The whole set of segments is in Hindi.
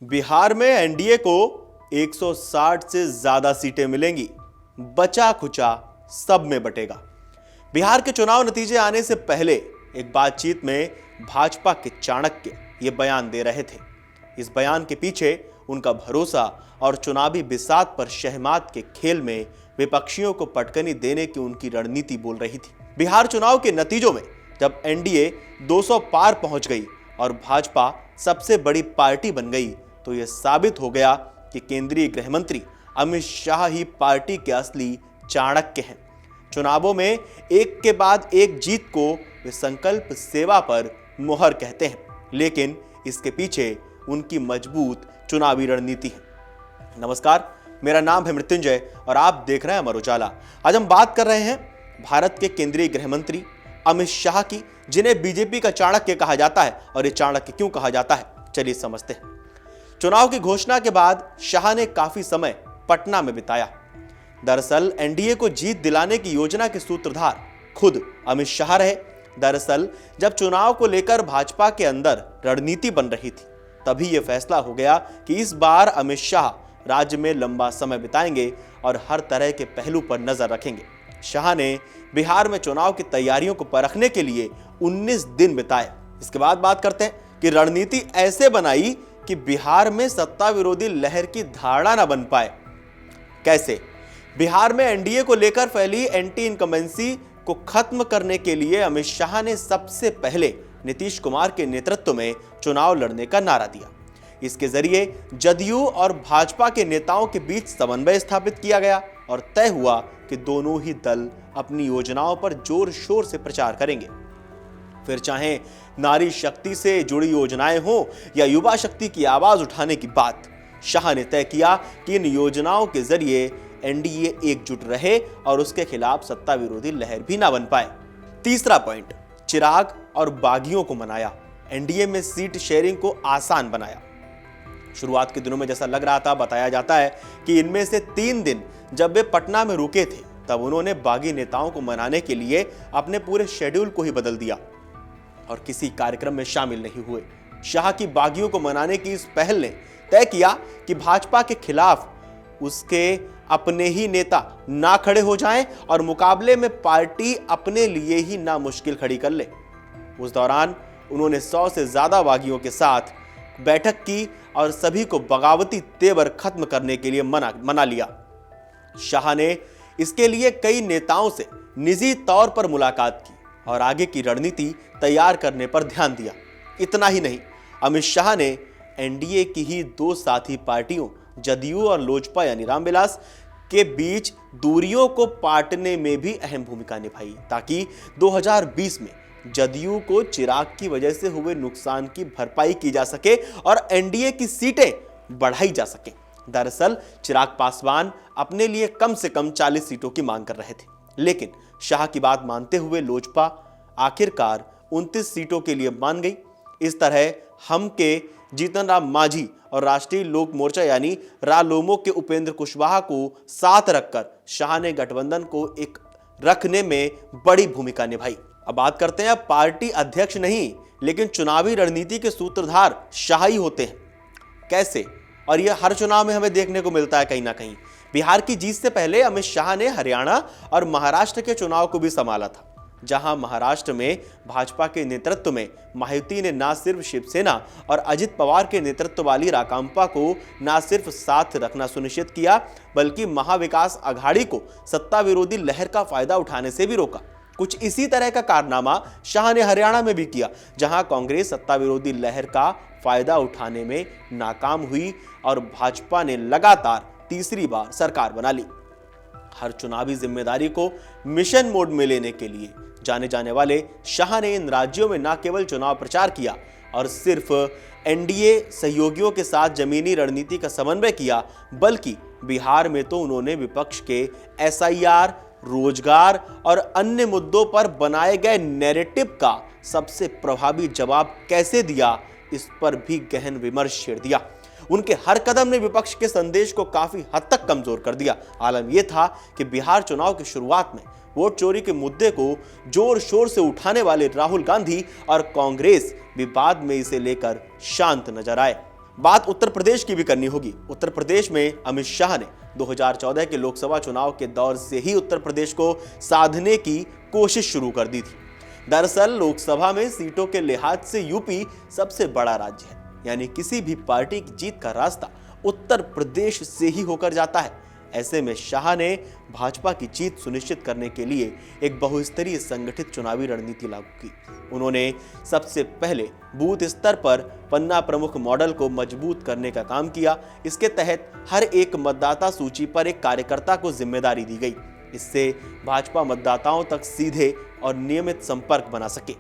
बिहार में एनडीए को 160 से ज्यादा सीटें मिलेंगी। बचा खुचा सब में बटेगा। बिहार के चुनाव नतीजे आने से पहले एक बातचीत में भाजपा के चाणक्य ये बयान दे रहे थे। इस बयान के पीछे उनका भरोसा और चुनावी बिसात पर शहमात के खेल में विपक्षियों को पटकनी देने की उनकी रणनीति बोल रही थी। बिहार चुनाव के नतीजों में जब एनडीए 200 पार पहुंच गई और भाजपा सबसे बड़ी पार्टी बन गई तो यह साबित हो गया कि केंद्रीय गृह मंत्री अमित शाह ही पार्टी के असली चाणक्य हैं। चुनावों में एक के बाद एक जीत को वे संकल्प सेवा पर मुहर कहते हैं, लेकिन इसके पीछे उनकी मजबूत चुनावी रणनीति है। नमस्कार, मेरा नाम है मृत्युंजय और आप देख रहे हैं अमर उजाला। आज हम बात कर रहे हैं भारत के केंद्रीय गृह मंत्री अमित शाह की, जिन्हें बीजेपी का चाणक्य कहा जाता है। और ये चाणक्य क्यों कहा जाता है, चलिए समझते हैं। चुनाव की घोषणा के बाद शाह ने काफी समय पटना में बिताया। दरअसल एनडीए को जीत दिलाने की योजना के सूत्रधार खुद अमित शाह रहे। दरअसल जब चुनाव को लेकर भाजपा के अंदर रणनीति बन रही थी, तभी यह फैसला हो गया कि इस बार अमित शाह राज्य में लंबा समय बिताएंगे और हर तरह के पहलू पर नजर रखेंगे। शाह ने बिहार में चुनाव की तैयारियों को परखने के लिए 19 दिन बिताए। इसके बाद बात करते हैं कि रणनीति ऐसे बनाई कि बिहार में सत्ता विरोधी लहर की धारणा न बन पाए। कैसे? बिहार में एनडीए को लेकर फैली एंटी इनकम्बेंसी को खत्म करने के लिए अमित शाह ने सबसे पहले नीतीश कुमार के नेतृत्व में चुनाव लड़ने का नारा दिया। इसके जरिए जदयू और भाजपा के नेताओं के बीच समन्वय स्थापित किया गया और तय हुआ कि दोनों ही दल अपनी योजनाओं पर जोर शोर से प्रचार करेंगे। फिर चाहे नारी शक्ति से जुड़ी योजनाएं हो या युवा शक्ति की आवाज उठाने की बात, शाह ने तय किया कि इन योजनाओं के जरिए एनडीए एकजुट रहे और उसके खिलाफ सत्ता विरोधी लहर भी ना बन पाए। तीसरा पॉइंट, चिराग और बागियों को मनाया। एनडीए में सीट शेयरिंग को आसान बनाया। शुरुआत के दिनों में जैसा लग रहा था, बताया जाता है कि इनमें से 3 दिन जब वे पटना में रुके थे, तब उन्होंने बागी नेताओं को मनाने के लिए अपने पूरे शेड्यूल को ही बदल दिया और किसी कार्यक्रम में शामिल नहीं हुए। शाह की बागियों को मनाने की इस पहल ने तय किया कि भाजपा के खिलाफ उसके अपने ही नेता ना खड़े हो जाएं और मुकाबले में पार्टी अपने लिए ही ना मुश्किल खड़ी कर ले। उस दौरान उन्होंने 100 से ज्यादा बागियों के साथ बैठक की और सभी को बगावती तेवर खत्म करने के लिए मना लिया। शाह ने इसके लिए कई नेताओं से निजी तौर पर मुलाकात की और आगे की रणनीति तैयार करने पर ध्यान दिया। इतना ही नहीं, अमित शाह ने एनडीए की ही 2 साथी पार्टियों जदयू और लोजपा यानी रामविलास के बीच दूरियों को पाटने में भी अहम भूमिका निभाई, ताकि 2020 में जदयू को चिराग की वजह से हुए नुकसान की भरपाई की जा सके और एनडीए की सीटें बढ़ाई जा सके। दरअसल चिराग पासवान अपने लिए कम से कम 40 सीटों की मांग कर रहे थे, लेकिन शाह की बात मानते हुए लोजपा आखिरकार 29 सीटों के लिए मान गई। इस तरह हम के जीतन राम मांझी और राष्ट्रीय लोक मोर्चा यानी रालोमो के उपेंद्र कुशवाहा को साथ रखकर शाह ने गठबंधन को एक रखने में बड़ी भूमिका निभाई। अब बात करते हैं, पार्टी अध्यक्ष नहीं लेकिन चुनावी रणनीति के सूत्रधार शाह ही होते हैं। कैसे? और यह हर चुनाव में हमें देखने को मिलता है कहीं ना कहीं। बिहार की जीत से पहले अमित शाह ने हरियाणा और महाराष्ट्र के चुनाव को भी संभाला था, जहां महाराष्ट्र में भाजपा के नेतृत्व में मायावती ने न सिर्फ शिवसेना और अजित पवार के नेतृत्व वाली राकांपा को न सिर्फ साथ रखना सुनिश्चित किया, बल्कि महाविकास अघाड़ी को सत्ता विरोधी लहर का फायदा उठाने से भी रोका। कुछ इसी तरह का कारनामा शाह ने हरियाणा में भी किया, जहां कांग्रेस सत्ता विरोधी लहर का फायदा उठाने में नाकाम हुई और भाजपा ने लगातार तीसरी बार सरकार बना ली। हर चुनावी जिम्मेदारी को मिशन मोड में लेने के लिए जाने जाने वाले शाह ने इन राज्यों में न केवल चुनाव प्रचार किया और सिर्फ एनडीए सहयोगियों के साथ जमीनी रणनीति का समन्वय किया, बल्कि बिहार में तो उन्होंने विपक्ष के एसआईआर, रोजगार और अन्य मुद्दों पर बनाए गए नैरेटिव का सबसे प्रभावी जवाब कैसे दिया, इस पर भी गहन विमर्श छेड़ दिया। उनके हर कदम ने विपक्ष के संदेश को काफी हद तक कमजोर कर दिया। आलम यह था कि बिहार चुनाव की शुरुआत में वोट चोरी के मुद्दे को जोर शोर से उठाने वाले राहुल गांधी और कांग्रेस भी बाद में इसे लेकर शांत नजर आए। बात उत्तर प्रदेश की भी करनी होगी। उत्तर प्रदेश में अमित शाह ने 2014 के लोकसभा चुनाव के दौर से ही उत्तर प्रदेश को साधने की कोशिश शुरू कर दी थी। दरअसल लोकसभा में सीटों के लिहाज से यूपी सबसे बड़ा राज्य है, यानी किसी भी पार्टी की जीत का रास्ता उत्तर प्रदेश से ही होकर जाता है। ऐसे में शाह ने भाजपा की जीत सुनिश्चित करने के लिए एक बहुस्तरीय संगठित चुनावी रणनीति लागू की। उन्होंने सबसे पहले बूथ स्तर पर पन्ना प्रमुख मॉडल को मजबूत करने का काम किया। इसके तहत हर एक मतदाता सूची पर एक कार्यकर्ता को जिम्मेदारी दी गई। इससे भाजपा मतदाताओं तक सीधे और नियमित संपर्क बना सके।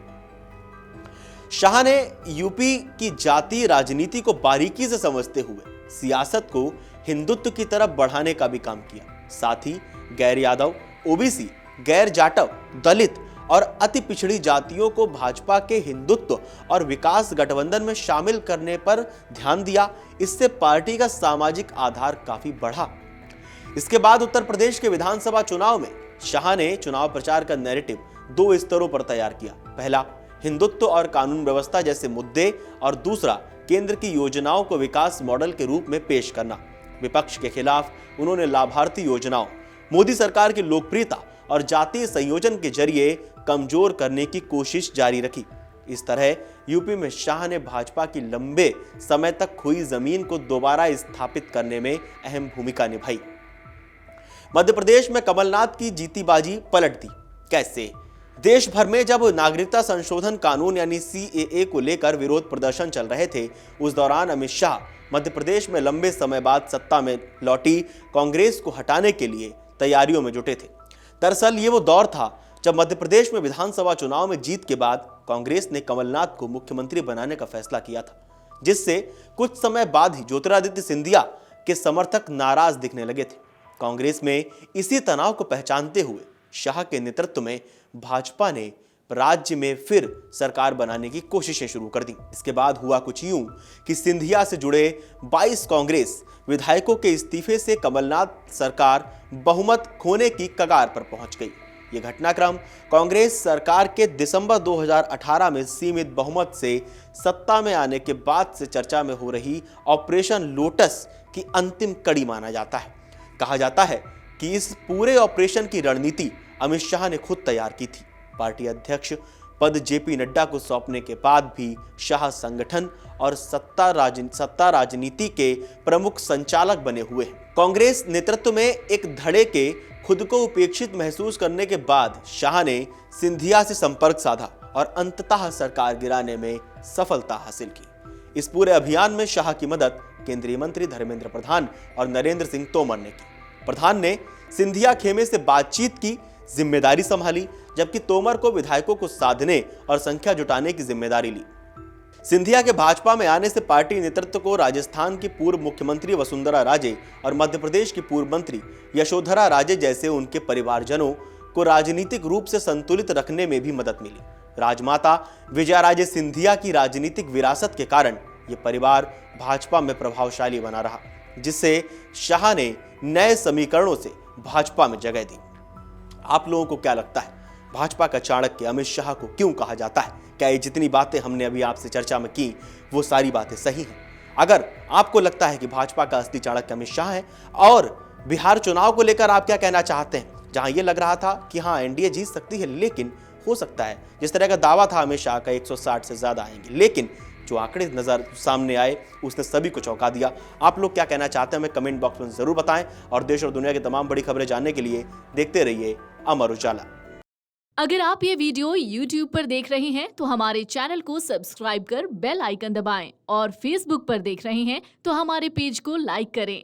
शाह ने यूपी की जातीय राजनीति को बारीकी से समझते हुए सियासत को हिंदुत्व की तरफ बढ़ाने का भी काम किया। साथ ही गैर यादव, ओबीसी, गैर जाटव, दलित और अति पिछड़ी जातियों को भाजपा के हिंदुत्व और विकास गठबंधन में शामिल करने पर ध्यान दिया। इससे पार्टी का सामाजिक आधार काफी बढ़ा। इसके बाद उत्तर प्रदेश के विधानसभा चुनाव में शाह ने चुनाव प्रचार का नैरेटिव 2 स्तरों पर तैयार किया। पहला, हिंदुत्व और कानून व्यवस्था जैसे मुद्दे, और दूसरा, केंद्र की योजनाओं को विकास मॉडल के रूप में पेश करना। विपक्ष के खिलाफ उन्होंने लाभार्थी योजनाओं, मोदी सरकार की लोकप्रियता और जातीय संयोजन के जरिए कमजोर करने की कोशिश जारी रखी। इस तरह यूपी में शाह ने भाजपा की लंबे समय तक खोई जमीन को दोबारा स्थापित करने में अहम भूमिका निभाई। मध्य प्रदेश में कमलनाथ की जीती बाजी पलट दी। कैसे? देश भर में जब नागरिकता संशोधन कानून यानी सीएए को लेकर विरोध प्रदर्शन चल रहे थे, उस दौरान अमित शाह मध्य प्रदेश में लंबे समय बाद सत्ता में लौटी कांग्रेस को हटाने के लिए तैयारियों में जुटे थे। दरअसल ये वो दौर था जब मध्य प्रदेश में विधानसभा चुनाव में जीत के बाद कांग्रेस ने कमलनाथ को मुख्यमंत्री बनाने का फैसला किया था, जिससे कुछ समय बाद ही ज्योतिरादित्य सिंधिया के समर्थक नाराज दिखने लगे थे। कांग्रेस में इसी तनाव को पहचानते हुए शाह के नेतृत्व में भाजपा ने राज्य में फिर सरकार बनाने की कोशिशें शुरू कर दी। इसके बाद हुआ कुछ यूं कि सिंधिया से जुड़े 22 कांग्रेस विधायकों के इस्तीफे से कमलनाथ सरकार बहुमत खोने की कगार पर पहुंच गई। यह घटनाक्रम कांग्रेस सरकार के दिसंबर 2018 में सीमित बहुमत से सत्ता में आने के बाद से चर्चा में हो रही ऑपरेशन लोटस की अंतिम कड़ी माना जाता है। कहा जाता है कि इस पूरे ऑपरेशन की रणनीति अमित शाह ने खुद तैयार की थी। पार्टी अध्यक्ष पद जेपी नड्डा को सौंपने के बाद भी शाह संगठन और सत्ता राजनीति के प्रमुख संचालक बने हुए हैं। कांग्रेस नेतृत्व में एक धड़े के खुद को उपेक्षित महसूस करने के बाद शाह ने सिंधिया से संपर्क साधा और अंततः सरकार गिराने में सफलता हासिल की। इस पूरे अभियान में शाह की मदद केंद्रीय मंत्री धर्मेंद्र प्रधान और नरेंद्र सिंह तोमर ने की। प्रधान ने सिंधिया खेमे से बातचीत की जिम्मेदारी संभाली, जबकि तोमर को विधायकों को साधने और संख्या जुटाने की जिम्मेदारी ली। सिंधिया के भाजपा में आने से पार्टी नेतृत्व को राजस्थान की पूर्व मुख्यमंत्री वसुंधरा राजे और मध्य प्रदेश की पूर्व मंत्री यशोधरा राजे जैसे उनके परिवारजनों को राजनीतिक रूप से संतुलित रखने में भी मदद मिली। राजमाता विजयाराजे सिंधिया की राजनीतिक विरासत के कारण यह परिवार भाजपा में प्रभावशाली बना रहा, जिससे शाह ने नए समीकरणों से भाजपा में जगह दी। आप लोगों को क्या लगता है, भाजपा का चाणक्य अमित शाह को क्यों कहा जाता है? क्या ये जितनी बातें हमने अभी आपसे चर्चा में की वो सारी बातें सही हैं? अगर आपको लगता है कि भाजपा का असली चाणक्य अमित शाह है, और बिहार चुनाव को लेकर आप क्या कहना चाहते हैं, जहां ये लग रहा था कि हाँ एनडीए जीत सकती है, लेकिन हो सकता है जिस तरह का दावा था अमित शाह का 160 से ज्यादा आएंगे, लेकिन जो आंकड़े नजर सामने आए उसने सभी को चौंका दिया। आप लोग क्या कहना चाहते हैं हमें कमेंट बॉक्स में जरूर बताएं, और देश और दुनिया की तमाम बड़ी खबरें जानने के लिए देखते रहिए अमर उजाला। अगर आप ये वीडियो YouTube पर देख रहे हैं तो हमारे चैनल को सब्सक्राइब कर बेल आइकन दबाएं, और Facebook पर देख रहे हैं तो हमारे पेज को लाइक करें।